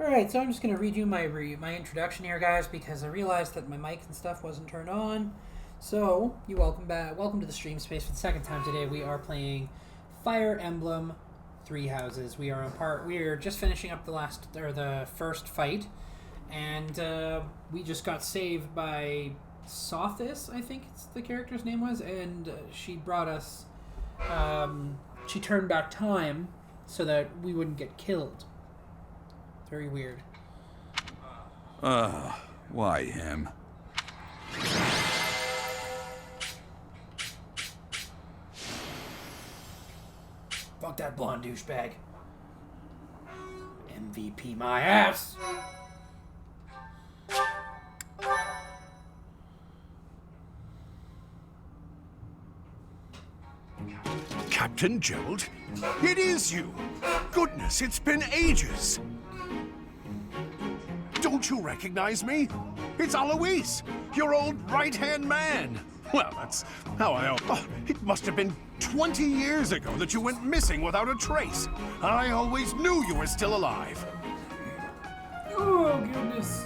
Alright, so I'm just going to redo my introduction here, guys, because I realized that my mic and stuff wasn't turned on. So, you welcome back. Welcome to the stream space for the second time today. We are playing Fire Emblem Three Houses. We are just finishing up the first fight, and we just got saved by Sothis, I think the character's name was, and she brought us. She turned back time so that we wouldn't get killed. Very weird. Why him? Fuck that blonde douchebag. MVP my ass! Captain Gerald? It is you! Goodness, it's been ages! Don't you recognize me? It's Alois, your old right-hand man. Well, that's how I... Oh, it must have been 20 years ago that you went missing without a trace. I always knew you were still alive. Oh, goodness.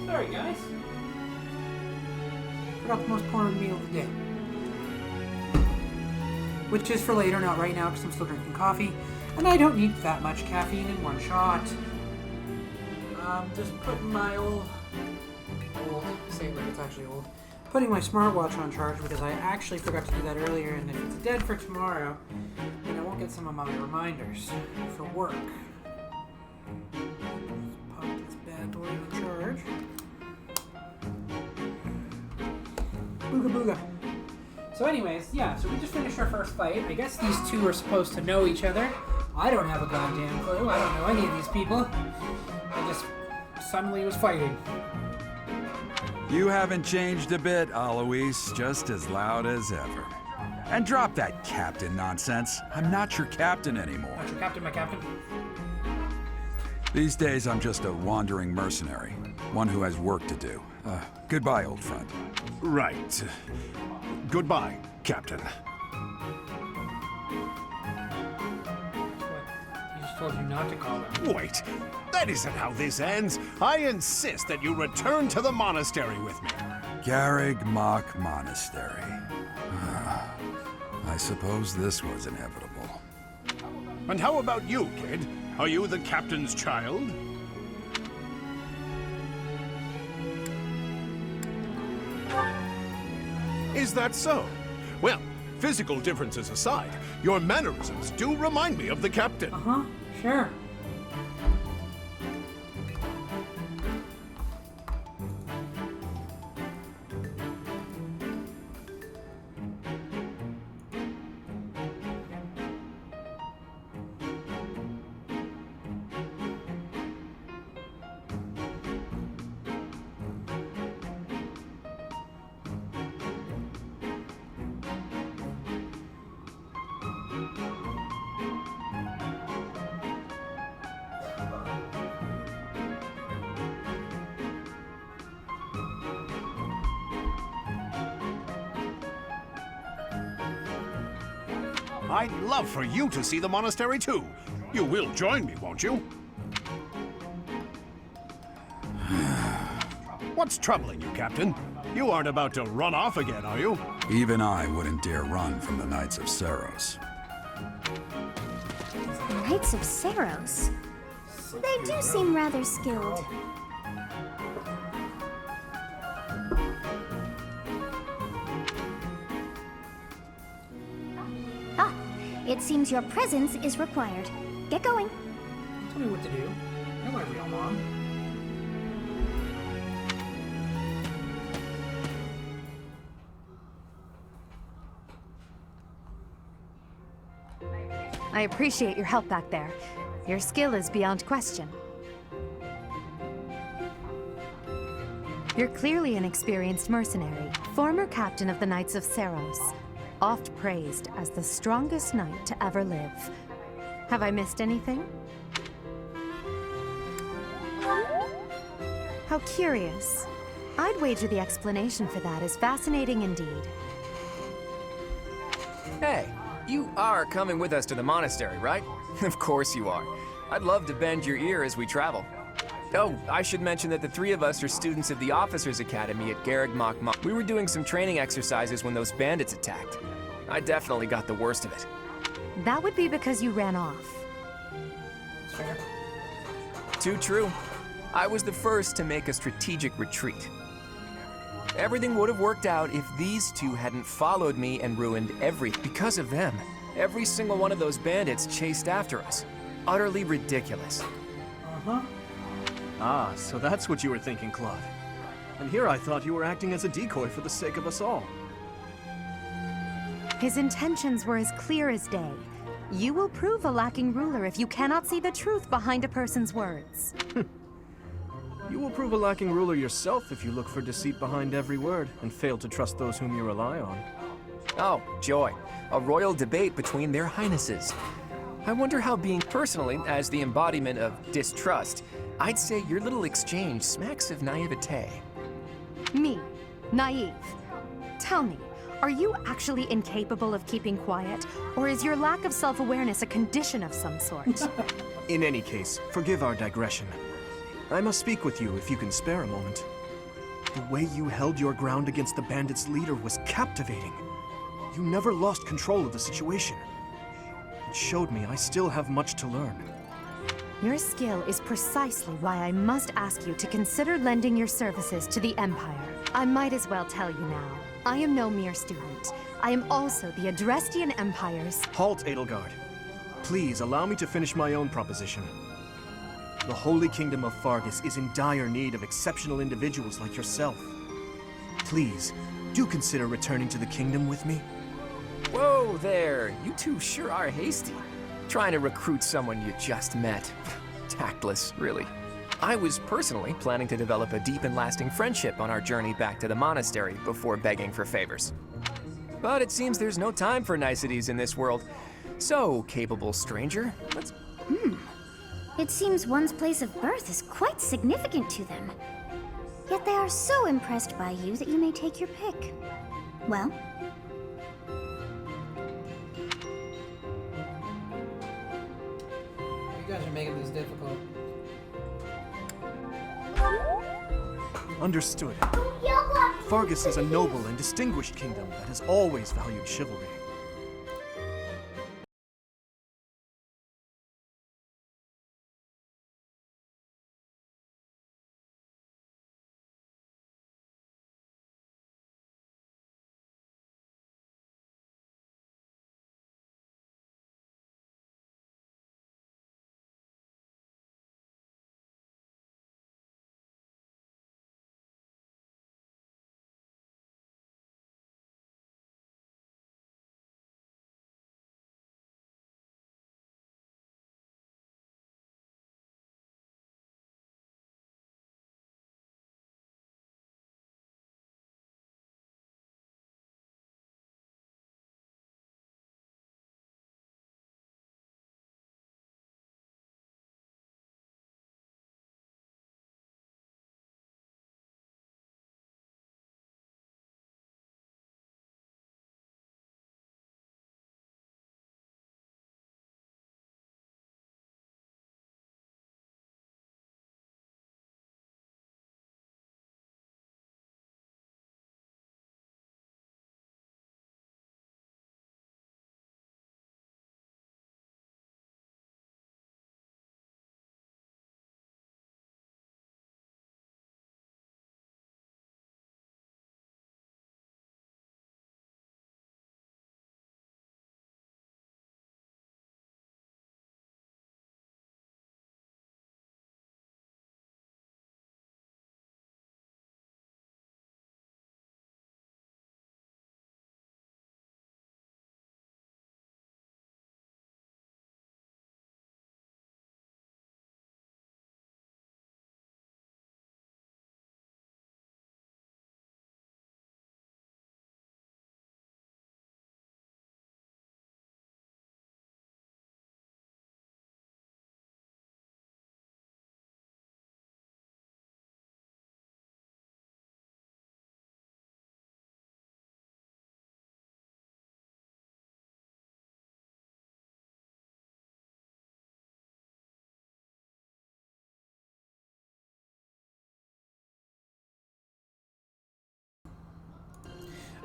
Sorry, guys. Forgot the most important meal of the day. Which is for later, not right now, because I'm still drinking coffee. And I don't need that much caffeine in one shot. Just putting my say it like it's actually old. Putting my smartwatch on charge because I actually forgot to do that earlier, and if it's dead for tomorrow, then I won't get some of my reminders for work. Pop this bad boy on charge. Booga booga. So anyways, yeah, so we just finished our first fight. I guess these two are supposed to know each other. I don't have a goddamn clue. I don't know any of these people. I just suddenly was fighting. You haven't changed a bit, Alois. Just as loud as ever. And drop that captain nonsense. I'm not your captain anymore. Not your captain, my captain. These days, I'm just a wandering mercenary. One who has work to do. Goodbye, old friend. Right. Goodbye, Captain. What? He just told you not to call him. Wait, that isn't how this ends. I insist that you return to the monastery with me. Garrig Mach Monastery. I suppose this was inevitable. And how about you, kid? Are you the captain's child? Is that so? Well, physical differences aside, your mannerisms do remind me of the captain. Uh-huh, sure. I'd love for you to see the monastery too. You will join me, won't you? What's troubling you, Captain? You aren't about to run off again, are you? Even I wouldn't dare run from the Knights of Saros. Knights of Saros? They do seem rather skilled. It seems your presence is required. Get going. Tell me what to do. I know my real mom. I appreciate your help back there. Your skill is beyond question. You're clearly an experienced mercenary, former captain of the Knights of Seros, oft praised as the strongest knight to ever live. Have I missed anything? How curious. I'd wager the explanation for that is fascinating indeed. Hey, you are coming with us to the monastery, right? Of course you are. I'd love to bend your ear as we travel. Oh, I should mention that the three of us are students of the Officers Academy at Garreg Mach Mach. We were doing some training exercises when those bandits attacked. I definitely got the worst of it. That would be because you ran off. Fair. Too true. I was the first to make a strategic retreat. Everything would have worked out if these two hadn't followed me and ruined everything. Because of them, every single one of those bandits chased after us. Utterly ridiculous. Uh-huh. Ah, so that's what you were thinking, Claude. And here I thought you were acting as a decoy for the sake of us all. His intentions were as clear as day. You will prove a lacking ruler if you cannot see the truth behind a person's words. You will prove a lacking ruler yourself if you look for deceit behind every word and fail to trust those whom you rely on. Oh, joy. A royal debate between their highnesses. I wonder how being personally, as the embodiment of distrust, I'd say your little exchange smacks of naivete. Me, naive. Tell me, are you actually incapable of keeping quiet, or is your lack of self-awareness a condition of some sort? In any case, forgive our digression. I must speak with you if you can spare a moment. The way you held your ground against the bandits' leader was captivating. You never lost control of the situation. It showed me I still have much to learn. Your skill is precisely why I must ask you to consider lending your services to the Empire. I might as well tell you now. I am no mere student. I am also the Adrestian Empire's... Halt, Edelgard. Please allow me to finish my own proposition. The Holy Kingdom of Fargus is in dire need of exceptional individuals like yourself. Please, do consider returning to the kingdom with me. Whoa there, you two sure are hasty. Trying to recruit someone you just met. Tactless, really. I was personally planning to develop a deep and lasting friendship on our journey back to the monastery before begging for favors. But it seems there's no time for niceties in this world. So, capable stranger, let's... It seems one's place of birth is quite significant to them. Yet they are so impressed by you that you may take your pick. Well, You guys are making this difficult. Understood. Fargus is a noble and distinguished kingdom that has always valued chivalry.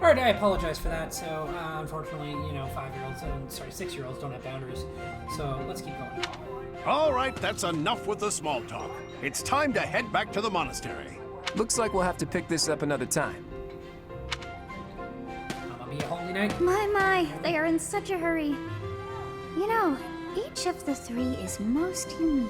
Alright, I apologize for that. So, unfortunately, 6-year-olds don't have boundaries. So, let's keep going. All right, that's enough with the small talk. It's time to head back to the monastery. Looks like we'll have to pick this up another time. I'm gonna be a holy knight. My, they are in such a hurry. You know, each of the three is most unique.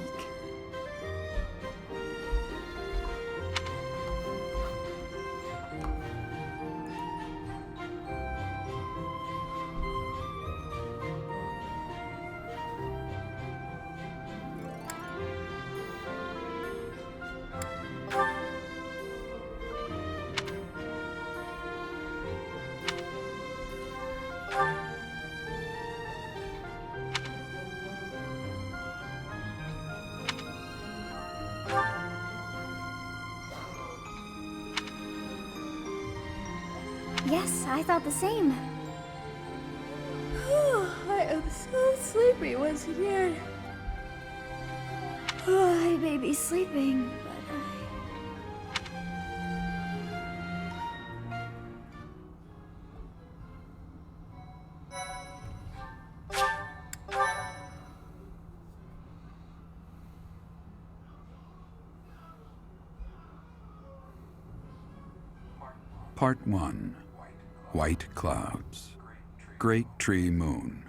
Yes, I thought the same. I am so sleepy once again. I may be sleeping, but Part 1. White Clouds. Great Tree Moon.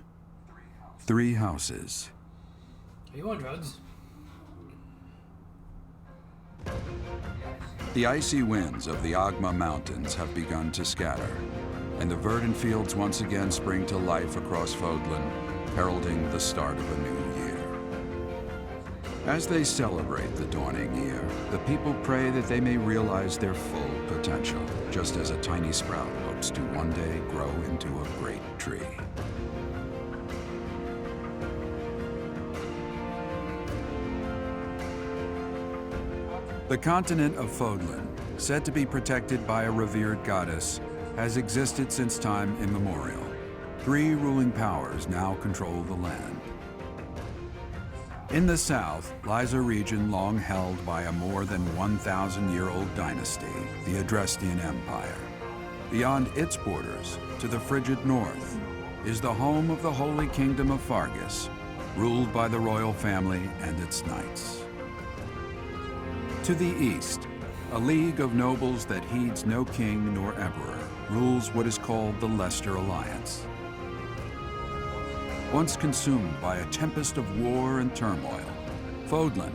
3 houses. Are you on drugs? The icy winds of the Agma Mountains have begun to scatter, and the verdant fields once again spring to life across Fodlan, heralding the start of a new year. As they celebrate the dawning year, the people pray that they may realize their full potential, just as a tiny sprout hopes to one day grow into a great tree. The continent of Fodlan, said to be protected by a revered goddess, has existed since time immemorial. 3 ruling powers now control the land. In the south lies a region long held by a more than 1,000-year-old dynasty, the Adrestian Empire. Beyond its borders, to the frigid north, is the home of the Holy Kingdom of Fargus, ruled by the royal family and its knights. To the east, a league of nobles that heeds no king nor emperor rules what is called the Leicester Alliance. Once consumed by a tempest of war and turmoil, Fodlan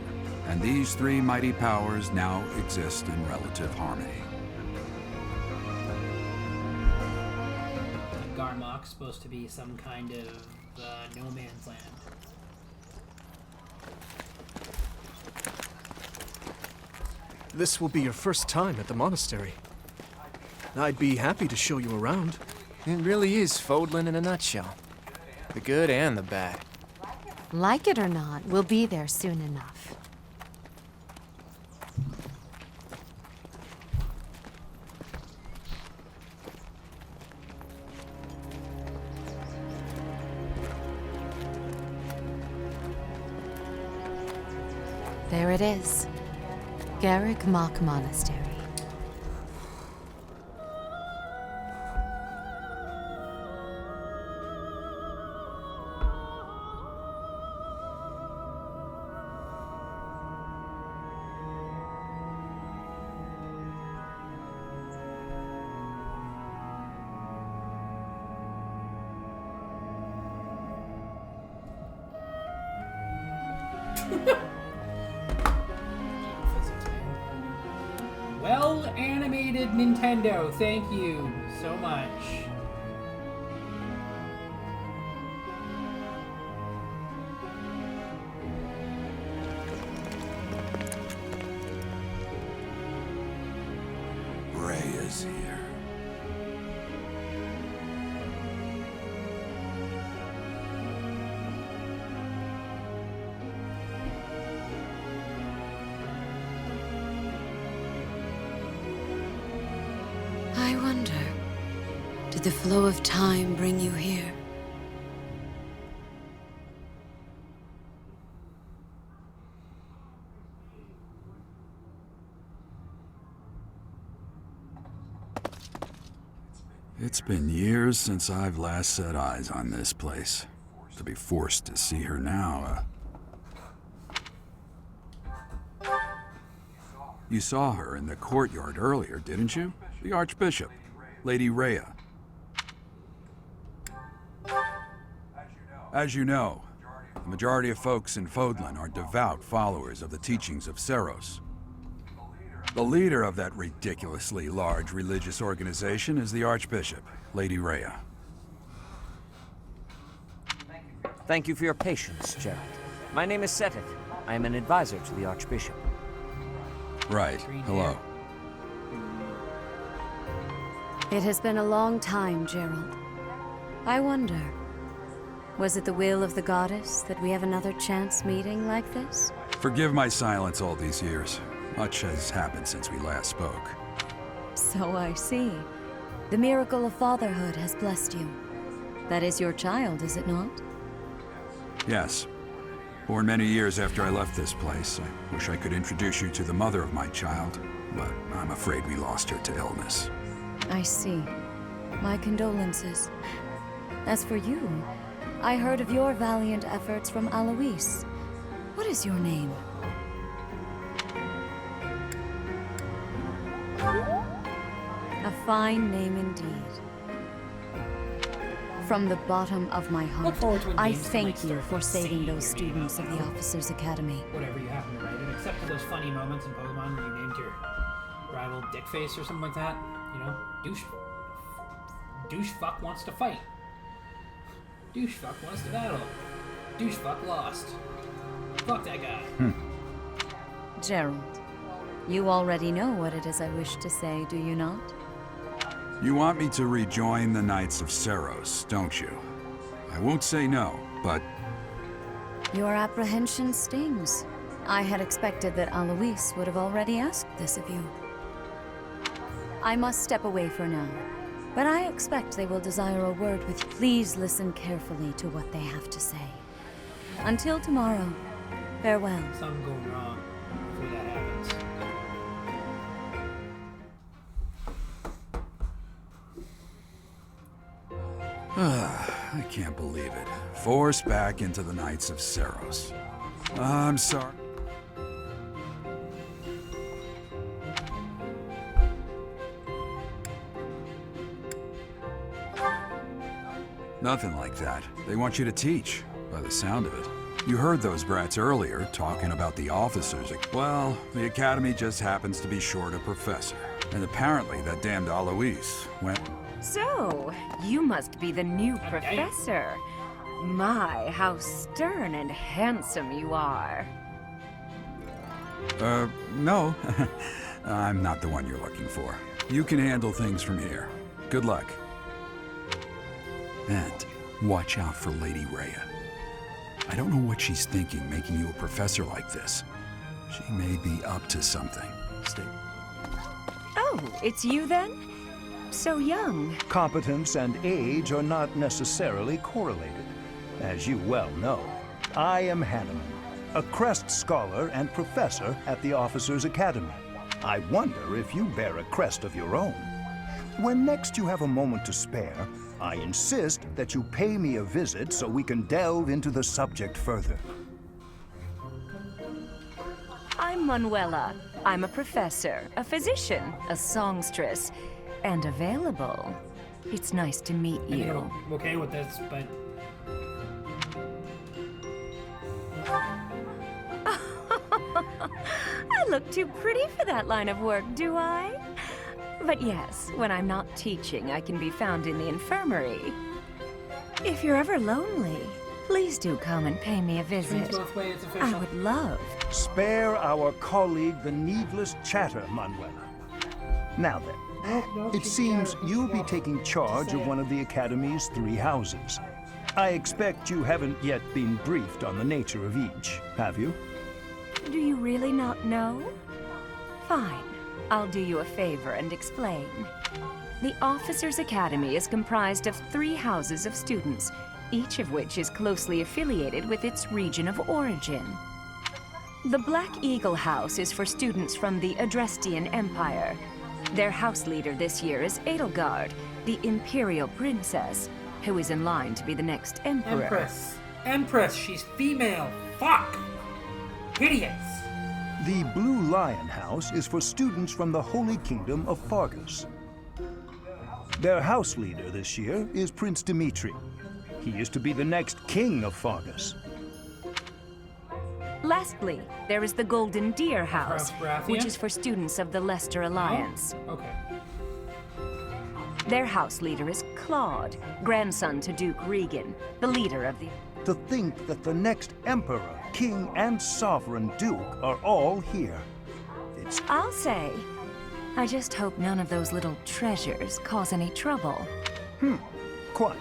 and these 3 mighty powers now exist in relative harmony. Garmok's supposed to be some kind of no man's land. This will be your first time at the monastery. I'd be happy to show you around. It really is Fodlan in a nutshell. The good and the bad. Like it or not, we'll be there soon enough. There it is. Garrick Mock Monastery. Well-animated Nintendo, thank you so much. Ray is here. I wonder, did the flow of time bring you here? It's been years since I've last set eyes on this place. To be forced to see her now, You saw her in the courtyard earlier, didn't you? The Archbishop, Lady Rhea. As you know, the majority of folks in Fodlan are devout followers of the teachings of Seros. The leader of that ridiculously large religious organization is the Archbishop, Lady Rhea. Thank you for your patience, Gerald. My name is Seteth. I am an advisor to the Archbishop. Right. Hello. It has been a long time, Gerald. I wonder, was it the will of the goddess that we have another chance meeting like this? Forgive my silence all these years. Much has happened since we last spoke. So I see. The miracle of fatherhood has blessed you. That is your child, is it not? Yes. Born many years after I left this place. I wish I could introduce you to the mother of my child, but I'm afraid we lost her to illness. I see. My condolences. As for you, I heard of your valiant efforts from Alois. What is your name? A fine name indeed. From the bottom of my heart, I thank you for saving those students of the Officers' Academy. Whatever you happen to write it, except for those funny moments in Pokemon where you named your rival Dickface or something like that. You know, douche fuck wants to fight. Douche fuck wants to battle. Douche fuck lost. Fuck that guy. Gerald, you already know what it is I wish to say, do you not? You want me to rejoin the Knights of Seros, don't you? I won't say no, but... Your apprehension stings. I had expected that Alois would have already asked this of you. I must step away for now, but I expect they will desire a word with you. Please listen carefully to what they have to say. Until tomorrow, farewell. Something going wrong before that happens. I can't believe it. Forced back into the Knights of Seros. I'm sorry. Nothing like that. They want you to teach, by the sound of it. You heard those brats earlier talking about the officers. Well, the academy just happens to be short a professor. And apparently that damned Alois went... So, you must be the new professor. My, how stern and handsome you are. No. I'm not the one you're looking for. You can handle things from here. Good luck. And watch out for Lady Rhea. I don't know what she's thinking making you a professor like this. She may be up to something. Stay. Oh, it's you then? So young. Competence and age are not necessarily correlated. As you well know, I am Hanneman, a crest scholar and professor at the Officers' Academy. I wonder if you bear a crest of your own. When next you have a moment to spare, I insist that you pay me a visit so we can delve into the subject further. I'm Manuela. I'm a professor, a physician, a songstress, and available. It's nice to meet I mean, you. I'm okay with this, but... I look too pretty for that line of work, do I? But yes, when I'm not teaching, I can be found in the infirmary. If you're ever lonely, please do come and pay me a visit. Swings both ways, it's I official. would love. Spare our colleague the needless chatter, Manuela. Now then, it seems you'll be taking charge of one of the Academy's 3 houses. I expect you haven't yet been briefed on the nature of each, have you? Do you really not know? Fine. I'll do you a favor and explain. The Officers' Academy is comprised of 3 houses of students, each of which is closely affiliated with its region of origin. The Black Eagle House is for students from the Adrestian Empire. Their house leader this year is Edelgard, the Imperial Princess, who is in line to be the next Emperor. Empress, she's female. Fuck! Idiots! The Blue Lion House is for students from the Holy Kingdom of Fargus. Their house leader this year is Prince Dimitri. He is to be the next king of Fargus. Lastly, there is the Golden Deer House, Baratheon? which is for students of the Leicester Alliance. Oh, okay. Their house leader is Claude, grandson to Duke Regan, the leader of the... To think that the next emperor, king, and sovereign duke are all here. It's... I'll say, I just hope none of those little treasures cause any trouble. Quite.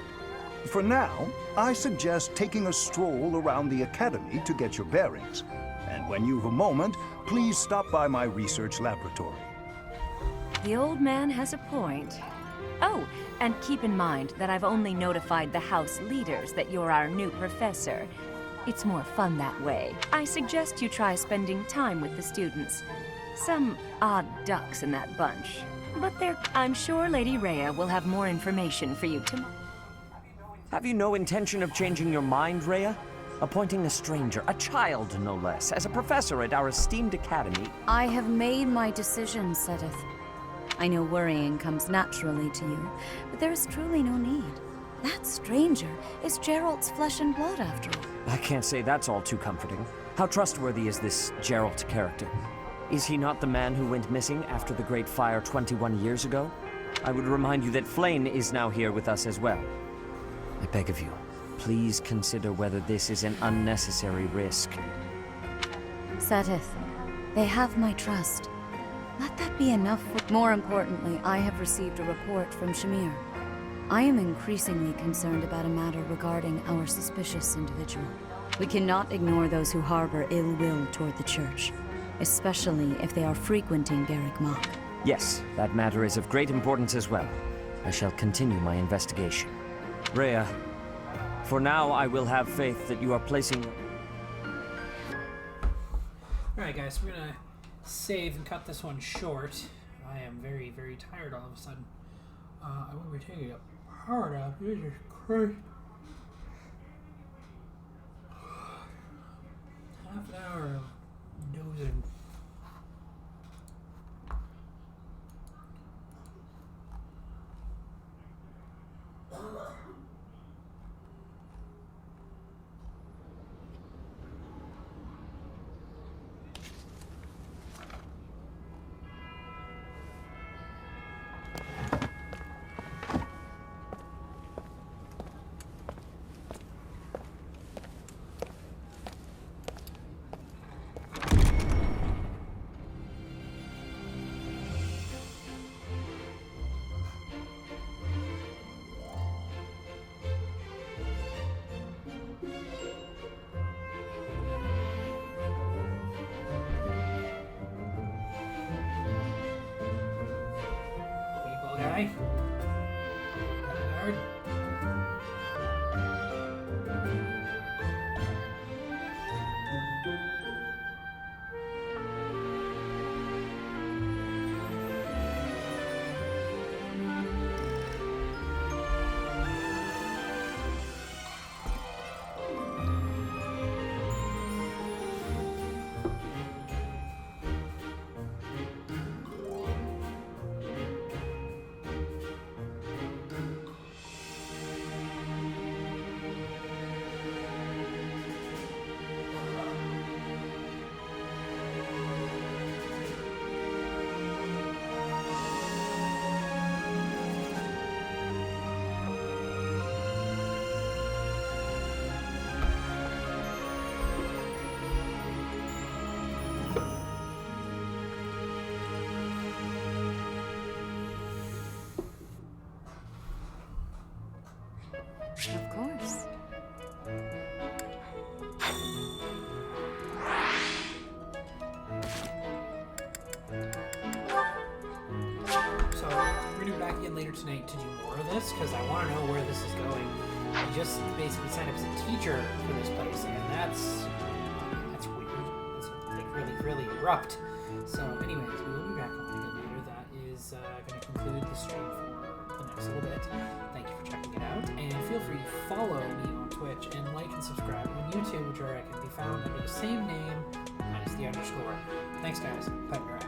For now, I suggest taking a stroll around the academy to get your bearings. And when you've a moment, please stop by my research laboratory. The old man has a point. Oh, and keep in mind that I've only notified the house leaders that you're our new professor. It's more fun that way. I suggest you try spending time with the students. Some odd ducks in that bunch. But I'm sure Lady Rhea will have more information for you tomorrow. Have you no intention of changing your mind, Rhea? Appointing a stranger, a child no less, as a professor at our esteemed academy? I have made my decision, Sedith. I know worrying comes naturally to you, but there is truly no need. That stranger is Geralt's flesh and blood, after all. I can't say that's all too comforting. How trustworthy is this Geralt character? Is he not the man who went missing after the Great Fire 21 years ago? I would remind you that Flayn is now here with us as well. I beg of you, please consider whether this is an unnecessary risk. Sedith, they have my trust. Let that be enough for... More importantly, I have received a report from Shamir. I am increasingly concerned about a matter regarding our suspicious individual. We cannot ignore those who harbor ill will toward the Church, especially if they are frequenting Garrick Mach. Yes, that matter is of great importance as well. I shall continue my investigation. Rhea, for now I will have faith that you are placing... Alright guys, we're gonna save and cut this one short. I am very, very tired all of a sudden. I will be taking a power nap. Jesus Christ. Half an hour of dozing. Guy. Guard. Of course. So, we're gonna be back again later tonight to do more of this, because I want to know where this is going. I just basically signed up as a teacher for this place, and that's weird. That's like really, really abrupt. So, anyways, we will be back on again later. That is going to conclude the stream for the next next little bit. Thank you for checking it out, and feel free to follow me on Twitch and like and subscribe on YouTube, which are can be found under the same name minus the underscore. Thanks, guys. Bye.